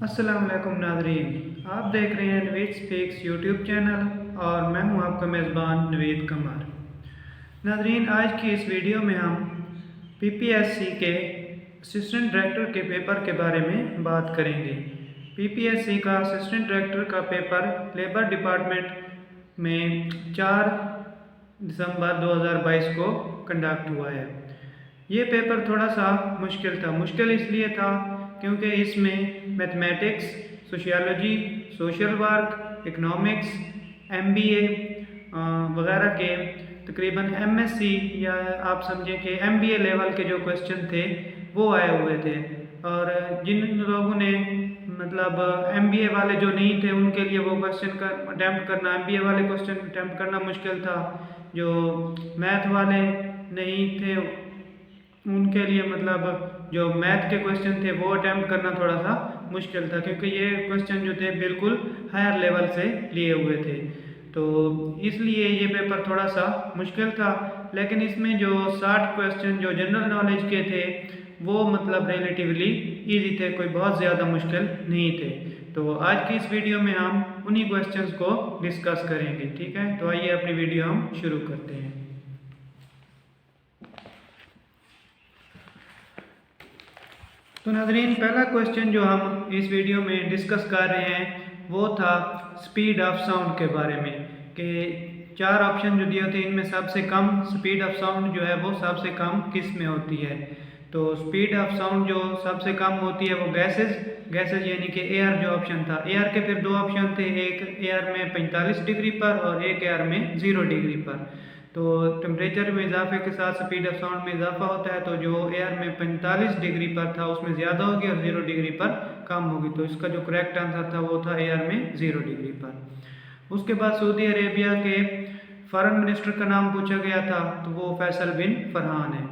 अस्सलाम वालेकुम नाज़रीन, आप देख रहे हैं नवीद स्पीक्स यूट्यूब चैनल और मैं हूं आपका मेज़बान नवीद कमर। नाज़रीन, आज की इस वीडियो में हम पीपीएससी के असिस्टेंट डायरेक्टर के पेपर के बारे में बात करेंगे। पीपीएससी का असिस्टेंट डायरेक्टर का पेपर लेबर डिपार्टमेंट में 4 दिसंबर 2022 को कंडक्ट हुआ है। ये पेपर थोड़ा सा मुश्किल था। मुश्किल इसलिए था क्योंकि इसमें mathematics, sociology, social work, economics, MBA वगैरह के तकरीबन एमएससी या आप समझें कि एमबीए लेवल के जो क्वेश्चन थे वो आए हुए थे। और जिन लोगों ने मतलब एमबीए वाले जो नहीं थे उनके लिए वो क्वेश्चन का अटैम्प्ट करना, एमबीए वाले क्वेश्चन अटैम्प्ट करना मुश्किल था। जो मैथ वाले नहीं थे उनके लिए मतलब जो मैथ के क्वेश्चन थे वो अटैम्प्ट करना थोड़ा सा मुश्किल था, क्योंकि ये क्वेश्चन जो थे बिल्कुल हायर लेवल से लिए हुए थे। तो इसलिए ये पेपर थोड़ा सा मुश्किल था। लेकिन इसमें जो 60 क्वेश्चन जो जनरल नॉलेज के थे वो मतलब रिलेटिवली इजी थे, कोई बहुत ज़्यादा मुश्किल नहीं थे। तो आज की इस वीडियो में हम उन्हीं क्वेश्चंस को डिस्कस करेंगे। ठीक है, तो आइए अपनी वीडियो हम शुरू करते हैं। तो नाज़रीन, पहला क्वेश्चन जो हम इस वीडियो में डिस्कस कर रहे हैं वो था स्पीड ऑफ साउंड के बारे में, कि 4 ऑप्शन जो दिए होते हैं इनमें सबसे कम स्पीड ऑफ साउंड जो है वो सबसे कम किस में होती है। तो स्पीड ऑफ साउंड जो सबसे कम होती है वो गैसेज यानी कि एयर जो ऑप्शन था। एयर के फिर 2 ऑप्शन थे, एक एयर में 45 डिग्री पर और एक एयर में 0 डिग्री पर। तो टेम्परेचर में इजाफे के साथ स्पीड ऑफ साउंड में इजाफा होता है। तो जो एयर में 45 डिग्री पर था उसमें ज़्यादा होगी और 0 डिग्री पर कम होगी। तो इसका जो करेक्ट आंसर था वो था एयर में 0 डिग्री पर। उसके बाद सऊदी अरेबिया के फॉरेन मिनिस्टर का नाम पूछा गया था, तो वो फैसल बिन फरहान है।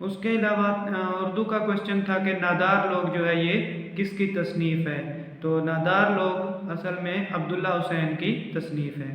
उसके अलावा उर्दू का क्वेश्चन था कि नादार लोग जो है ये किसकी तसनीफ़ है। तो नादार लोग असल में अब्दुल्ला हुसैन की तसनीफ़ है।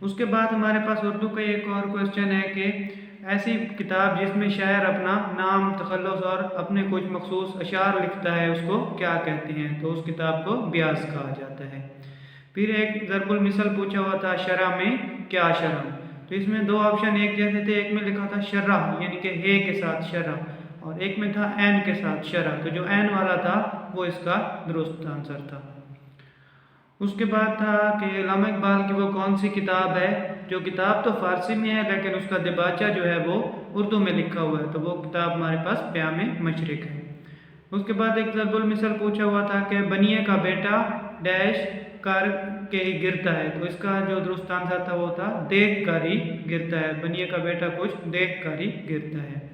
उसके बाद हमारे पास उर्दू का एक और क्वेश्चन है कि ऐसी किताब जिसमें शायर अपना नाम, तखल्लुस और अपने कुछ मखसूस अशार लिखता है उसको क्या कहते हैं। तो उस किताब को ब्यास कहा जाता है। फिर एक ज़रबुल मिसल पूछा हुआ था, शरा में क्या शर्म। तो इसमें 2 ऑप्शन एक जैसे थे, एक में लिखा था शर्रा यानी कि हे के साथ शर्रा और एक में था एन के साथ शरा। तो जो एन वाला था वो इसका दुरुस्त आंसर था। उसके बाद था कि अल्लामा इकबाल की वो कौन सी किताब है, जो किताब तो फारसी में है लेकिन उसका दिबाचा जो है वो उर्दू में लिखा हुआ है। तो वो किताब हमारे पास प्याम मशरिक है। उसके बाद एक ज़रबुल मिसल पूछा हुआ था कि बनिए का बेटा डैश कर के ही गिरता है। तो इसका जो दुरुस्त आंसर था वो था देख कर ही गिरता है। बनिए का बेटा कुछ देख कर ही गिरता है।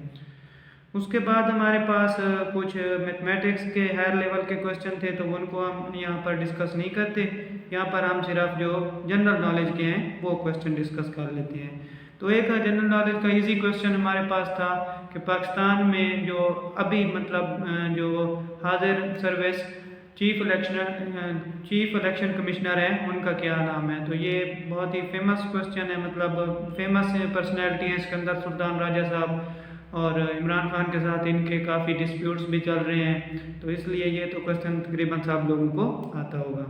उसके बाद हमारे पास कुछ मैथमेटिक्स के हायर लेवल के क्वेश्चन थे, तो उनको हम यहाँ पर डिस्कस नहीं करते। यहाँ पर हम सिर्फ जो जनरल नॉलेज के हैं वो क्वेश्चन डिस्कस कर लेते हैं। तो एक जनरल नॉलेज का इजी क्वेश्चन हमारे पास था कि पाकिस्तान में जो अभी मतलब जो हाजिर सर्विस चीफ इलेक्शन कमिश्नर हैं उनका क्या नाम है। तो ये बहुत ही फेमस क्वेश्चन है, मतलब फेमस पर्सनैलिटी है सिकंदर सुल्तान राजा साहब, और इमरान खान के साथ इनके काफ़ी डिस्प्यूट्स भी चल रहे हैं। तो इसलिए ये तो क्वेश्चन तकरीबन सब लोगों को आता होगा।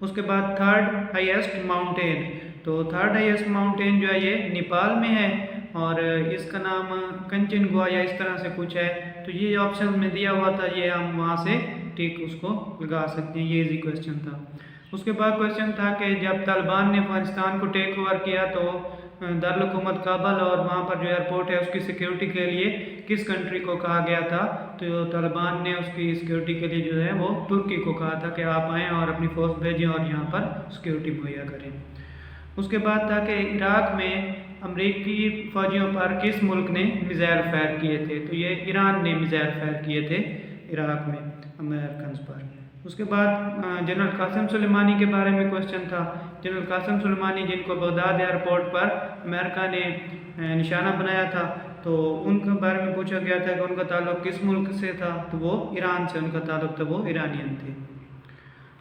उसके बाद थर्ड हाईएस्ट माउंटेन। तो थर्ड हाईएस्ट माउंटेन जो है ये नेपाल में है और इसका नाम कंचनगुआ या इस तरह से कुछ है। तो ये ऑप्शन में दिया हुआ था, ये हम वहाँ से ठीक उसको लगा सकते हैं। ये इजी क्वेश्चन था। उसके बाद क्वेश्चन था कि जब तालिबान ने अफगानिस्तान को टेक ओवर किया तो दारुल-हुकूमत काबल और वहाँ पर जो एयरपोर्ट है उसकी सिक्योरिटी के लिए किस कंट्री को कहा गया था। तो तालिबान ने उसकी सिक्योरिटी के लिए जो है वो तुर्की को कहा था कि आप आएँ और अपनी फ़ोर्स भेजें और यहाँ पर सिक्योरिटी मुहैया करें। उसके बाद था कि इराक़ में अमरीकी फ़ौजियों पर किस मुल्क ने मिज़ाइल फायर किए थे। तो ये ईरान ने मिज़ाइल फायर किए थे इराक़ में अमेरिकन पर। उसके बाद जनरल कासिम सुलेमानी के बारे में क्वेश्चन था। जनरल कासिम सुलेमानी जिनको बगदाद एयरपोर्ट पर अमेरिका ने निशाना बनाया था, तो उनके बारे में पूछा गया था कि उनका ताल्लुक़ किस मुल्क से था। तो वो ईरान से उनका ताल्लुक़ था, वो ईरानियन थे।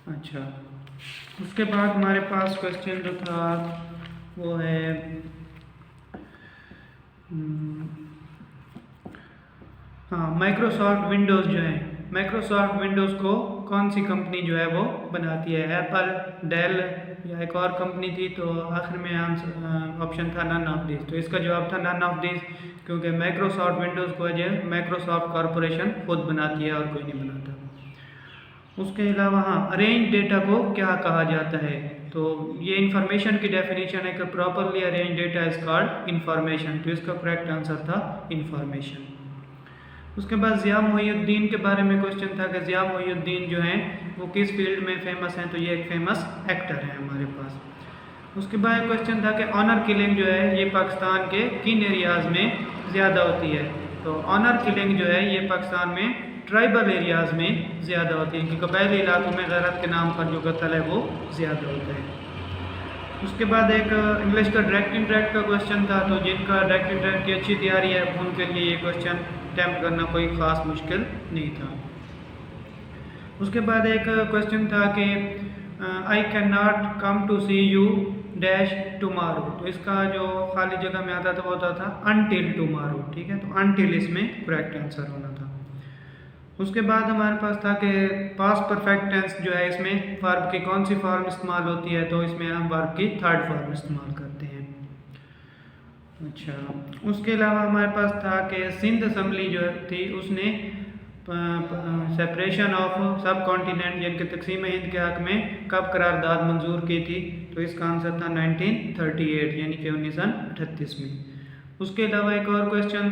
अच्छा, उसके बाद हमारे पास क्वेश्चन जो था वो है हाँ, माइक्रोसॉफ्ट विंडोज़ जो है माइक्रोसॉफ्ट विंडोज़ को कौन सी कंपनी जो है वो बनाती है, एप्पल, डेल या एक और कंपनी थी। तो आखिर में ऑप्शन था नन ऑफ दिस। तो इसका जवाब था नन ऑफ दिस, क्योंकि माइक्रोसॉफ्ट विंडोज़ को जो है माइक्रोसॉफ्ट कॉरपोरेशन खुद बनाती है और कोई नहीं बनाता। उसके अलावा हाँ, अरेंज डेटा को क्या कहा जाता है? तो ये इंफॉर्मेशन की डेफिनेशन है कि properly arrange data is called information. तो इसका करेक्ट आंसर था इंफॉर्मेशन। उसके बाद ज़िया मोहिउद्दीन के बारे में क्वेश्चन था कि ज़िया मोहिउद्दीन जो हैं वो किस फील्ड में फेमस हैं? तो ये एक फेमस एक्टर है हमारे पास। उसके बाद क्वेश्चन था कि ऑनर किलिंग जो है ये पाकिस्तान के किन एरियाज़ में ज़्यादा होती है? तो ऑनर किलिंग जो है ये पाकिस्तान में ट्राइबल एरियाज़ में ज़्यादा होती है, क्योंकि कबायली इलाकों में गैरत के नाम पर जो कत्ल है वो ज़्यादा होता है। उसके बाद एक इंग्लिश का डायरेक्ट इंटरेक्ट का क्वेश्चन था। तो जिनका डायरेक्ट इंटरेक्ट की अच्छी तैयारी है उनके लिए ये क्वेश्चन अटैम्प्ट करना कोई ख़ास मुश्किल नहीं था। उसके बाद एक क्वेश्चन था कि I can not come to see you dash tomorrow. तो इसका जो खाली जगह में आता था वो होता था अनटिल टुमारो, ठीक है। तो अनटिल इसमें करेक्ट आंसर होना था। उसके बाद हमारे पास था कि पास्ट परफेक्ट टेंस जो है इसमें वर्ब की कौन सी फॉर्म इस्तेमाल होती है? तो इसमें हम वर्ब की थर्ड फॉर्म इस्तेमाल करते हैं। अच्छा, उसके अलावा हमारे पास था कि सिंध असम्बली जो थी उसने सेपरेशन ऑफ सब कॉन्टिनेंट यानी कि तकसीम हिंद के हक़ में कब करारदाद मंजूर की थी? तो इसका आंसर था 1938 यानी कि 1938 में। उसके अलावा एक और क्वेश्चन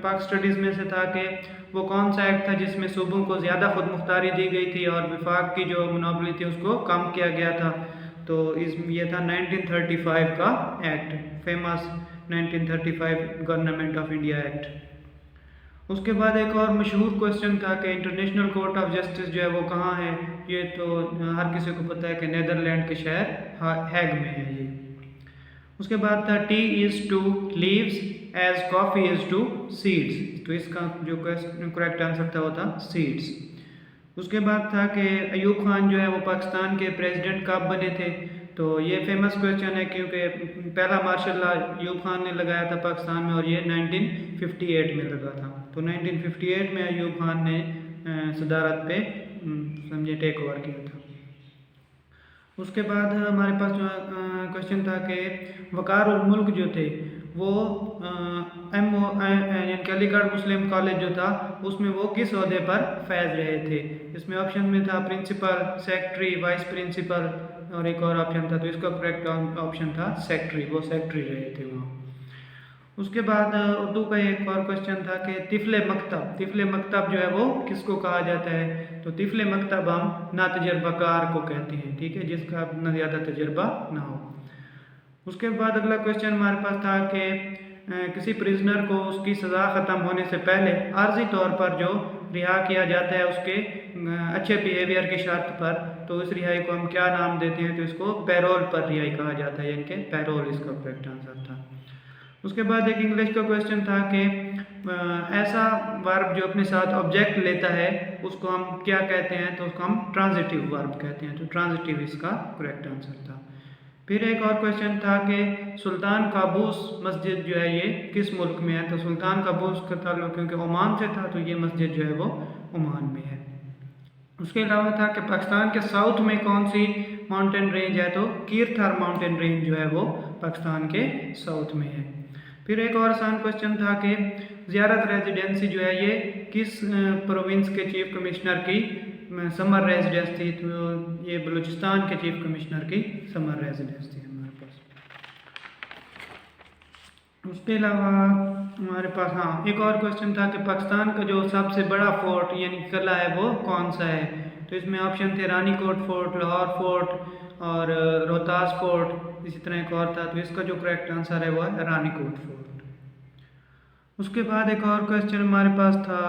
पाक स्टडीज़ में से था कि वो कौन सा एक्ट था जिसमें सूबों को ज़्यादा खुद मुख्तारी दी गई थी और विफाक की जो मोनोपोली थी उसको कम किया गया था? तो ये था 1935 का act, famous 1935 government of India act. उसके बाद एक और मशहूर क्वेश्चन था कि इंटरनेशनल कोर्ट ऑफ जस्टिस जो है वो कहाँ है? ये तो हर किसी को पता है कि नीदरलैंड के शहर हैग में है ये। उसके बाद था tea is to leaves as coffee is to seeds. तो इसका जो करेक्ट आंसर था वो था सीड्स। उसके बाद था कि अयूब खान जो है वो पाकिस्तान के प्रेसिडेंट कब बने थे? तो ये फेमस क्वेश्चन है क्योंकि पहला मार्शल लॉ अयूब खान ने लगाया था पाकिस्तान में और ये 1958 में लगा था। तो 1958 में अयूब खान ने सदारत पे समझे टेक ओवर किया था। उसके बाद हमारे पास जो क्वेश्चन था कि वकार उल मुल्क जो थे वो यानी कि अलीगढ़ मुस्लिम कॉलेज जो था उसमें वो किस ओहदे पर फैज़ रहे थे? इसमें ऑप्शन में था प्रिंसिपल, सेक्रेटरी, वाइस प्रिंसिपल और एक और ऑप्शन था। तो इसका करेक्ट ऑप्शन था सेक्रेटरी, वो सेक्रेटरी रहे थे वहाँ। उसके बाद उर्दू का एक और क्वेश्चन था कि तिफले मकतब जो है वो किसको कहा जाता है? तो तिफले मकतब हम ना तजर्बाकार को कहते हैं, ठीक है, जिसका अपना ज़्यादा तजर्बा ना हो। उसके बाद अगला क्वेश्चन हमारे पास था कि किसी प्रिजनर को उसकी सज़ा ख़त्म होने से पहले आर्जी तौर पर जो रिहा किया जाता है उसके अच्छे बिहेवियर की शर्त पर, तो इस रिहाई को हम क्या नाम देते हैं? तो इसको पैरोल पर रिहाई कहा जाता है, यानी कि पैरोल इसका करेक्ट आंसर था। उसके बाद एक इंग्लिश का क्वेश्चन था कि ऐसा वर्ब जो अपने साथ ऑब्जेक्ट लेता है उसको हम क्या कहते हैं? तो उसको हम ट्रांजिटिव वर्ब कहते हैं। तो ट्रांजिटिव इसका करेक्ट आंसर था। फिर एक और क्वेश्चन था कि सुल्तान काबूस मस्जिद जो है ये किस मुल्क में है? तो सुल्तान काबूस का ताल्लुक क्योंकि ओमान से था तो ये मस्जिद जो है वो ओमान में है। उसके अलावा था कि पाकिस्तान के साउथ में कौन सी माउंटेन रेंज है? तो कीरथर माउंटेन रेंज जो है वो पाकिस्तान के साउथ में है। फिर एक और आसान क्वेश्चन था कि ज़ियारत रेजिडेंसी जो है ये किस प्रोविंस के चीफ कमिश्नर की समर रेजिडेंस थी? तो ये बलूचिस्तान के चीफ कमिश्नर की समर रेजिडेंस थी हमारे पास। उसके अलावा हमारे पास हाँ एक और क्वेश्चन था कि पाकिस्तान का जो सबसे बड़ा फोर्ट यानी किला है वो कौन सा है? तो इसमें ऑप्शन थे रानीकोट फोर्ट, लाहौर फोर्ट और रोहतास फोर्ट, इसी तरह एक और था। तो इसका जो करेक्ट आंसर है वो है रानीकोट फोर्ट। उसके बाद एक और क्वेश्चन हमारे पास था,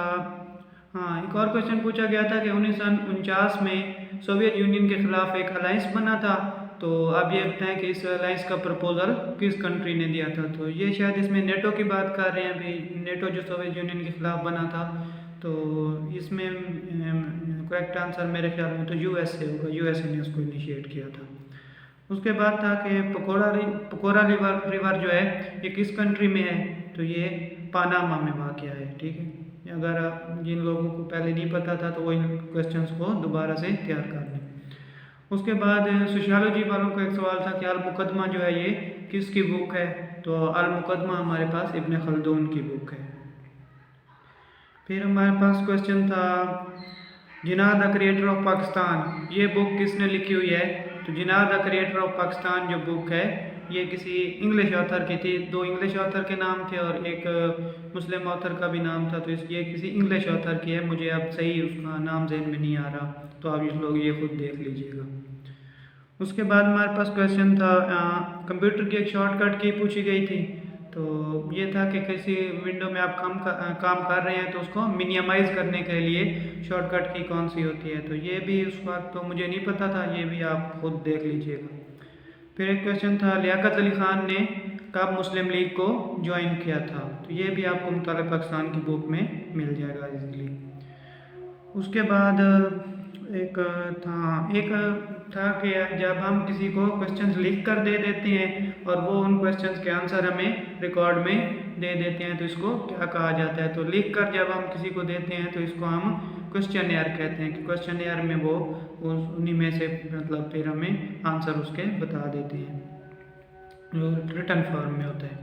हाँ एक और क्वेश्चन पूछा गया था कि 1949 में सोवियत यूनियन के खिलाफ एक अलायंस बना था। तो आप ये बताएं कि इस अलायंस का प्रपोजल किस कंट्री ने दिया था? तो ये शायद इसमें नेटो की बात कर रहे हैं अभी, नेटो जो सोवियत यूनियन के खिलाफ बना था। तो इसमें करेक्ट आंसर मेरे ख्याल में तो यूएसए होगा, यूएसए ने उसको इनिशिएट किया था। उसके बाद था कि पकोरा रिवर जो है ये किस कंट्री में है? तो ये पनामा में वाक़या है, ठीक है। अगर जिन लोगों को पहले नहीं पता था तो वो इन क्वेश्चंस को दोबारा से तैयार कर लें। उसके बाद सोशियोलॉजी वालों का एक सवाल था कि अल मुकदमा जो है ये किसकी बुक है, तो अल मुकदमा हमारे पास इब्न खल्दून की बुक है। फिर हमारे पास क्वेश्चन था Jinnah the creator of Pakistan, ये बुक किसने लिखी हुई है, तो Jinnah the creator of Pakistan जो बुक है ये किसी इंग्लिश ऑथर की थी। दो इंग्लिश ऑथर के नाम थे और एक मुस्लिम ऑथर का भी नाम था, तो ये किसी इंग्लिश ऑथर की है। मुझे अब सही उसका नाम ज़हन में नहीं आ रहा, तो आप इस लोग ये खुद देख लीजिएगा। उसके बाद हमारे पास क्वेश्चन था कंप्यूटर की एक शॉर्टकट की पूछी गई थी, तो ये था कि किसी विंडो में आप काम कर रहे हैं तो उसको मिनिमाइज़ करने के लिए शॉर्टकट की कौन सी होती है, तो ये भी उस वक्त तो मुझे नहीं पता था, ये भी आप खुद देख लीजिएगा। फिर एक क्वेश्चन था लियाकत अली ख़ान ने कब मुस्लिम लीग को ज्वाइन किया था, तो ये भी आपको मुतालिब पाकिस्तान की बुक में मिल जाएगा इजीली। उसके बाद एक था कि जब हम किसी को क्वेश्चंस लिख कर दे देते हैं और वो उन क्वेश्चंस के आंसर हमें रिकॉर्ड में दे देते हैं तो इसको क्या कहा जाता है, तो लिख कर जब हम किसी को देते हैं तो इसको हम क्वेश्चनएयर कहते हैं कि क्वेश्चनएयर में वो उन्हीं में से मतलब फिर हमें आंसर उसके बता देते हैं जो रिटन फॉर्म में होता है।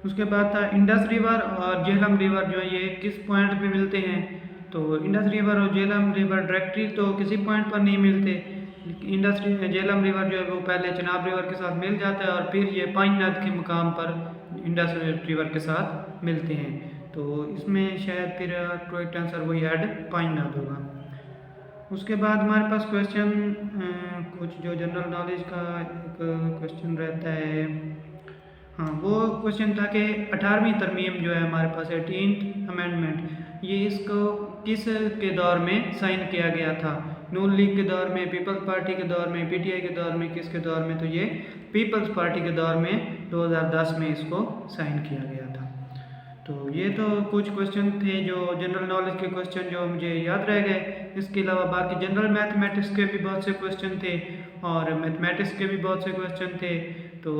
उसके बाद था इंडस रिवर और झेलम रिवर जो है ये किस पॉइंट पे मिलते हैं, तो इंडस रिवर और झेलम रिवर डायरेक्टली तो किसी पॉइंट पर नहीं मिलते। झेलम रिवर जो है वो पहले चिनाब रिवर के साथ मिल जाता है और फिर ये पाइन नद के मुकाम पर इंडस रिवर के साथ मिलते हैं, तो इसमें शायद फिर करेक्ट आंसर वही ऐड पाइन नद होगा। उसके बाद हमारे पास क्वेश्चन कुछ जो जनरल नॉलेज का एक क्वेश्चन रहता है, हाँ वो क्वेश्चन था कि 18वीं तरमीम जो है हमारे पास 18th अमेंडमेंट, ये इसको किस के दौर में साइन किया गया था, नून लीग के दौर में, पीपल्स पार्टी के दौर में, पीटीआई के दौर में, किसके दौर में, तो ये पीपल्स पार्टी के दौर में 2010 में इसको साइन किया गया था। तो ये तो कुछ क्वेश्चन थे जो जनरल नॉलेज के क्वेश्चन जो मुझे याद रह गए। इसके अलावा बाकी जनरल मैथमेटिक्स के भी बहुत से क्वेश्चन थे और मैथमेटिक्स के भी बहुत से क्वेश्चन थे, तो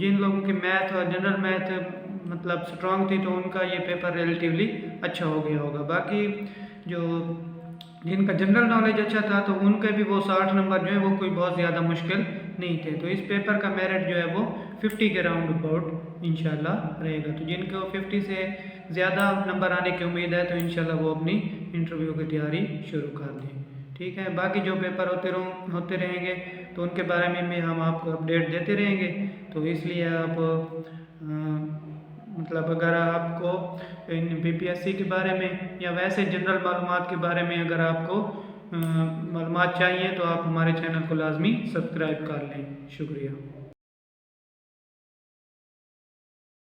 जिन लोगों की मैथ और जनरल मैथ मतलब स्ट्रांग थी तो उनका ये पेपर रिलेटिवली अच्छा हो गया होगा। बाकी जो जिनका जनरल नॉलेज अच्छा था तो उनके भी वो 60 नंबर जो है वो कोई बहुत ज़्यादा मुश्किल नहीं थे, तो इस पेपर का मेरिट जो है वो 50 के राउंड अबाउट इंशाल्लाह रहेगा। तो जिनको 50 से ज़्यादा नंबर आने की उम्मीद है तो इंशाल्लाह वो अपनी इंटरव्यू की तैयारी शुरू कर दें, ठीक है। बाकी जो पेपर होते रहेंगे तो उनके बारे में भी हम आपको अपडेट देते रहेंगे, तो इसलिए आप मतलब अगर आपको इन बीपीएससी के बारे में या वैसे जनरल मालूमात के बारे में अगर आपको मालूमात चाहिए तो आप हमारे चैनल को लाजमी सब्सक्राइब कर लें। शुक्रिया।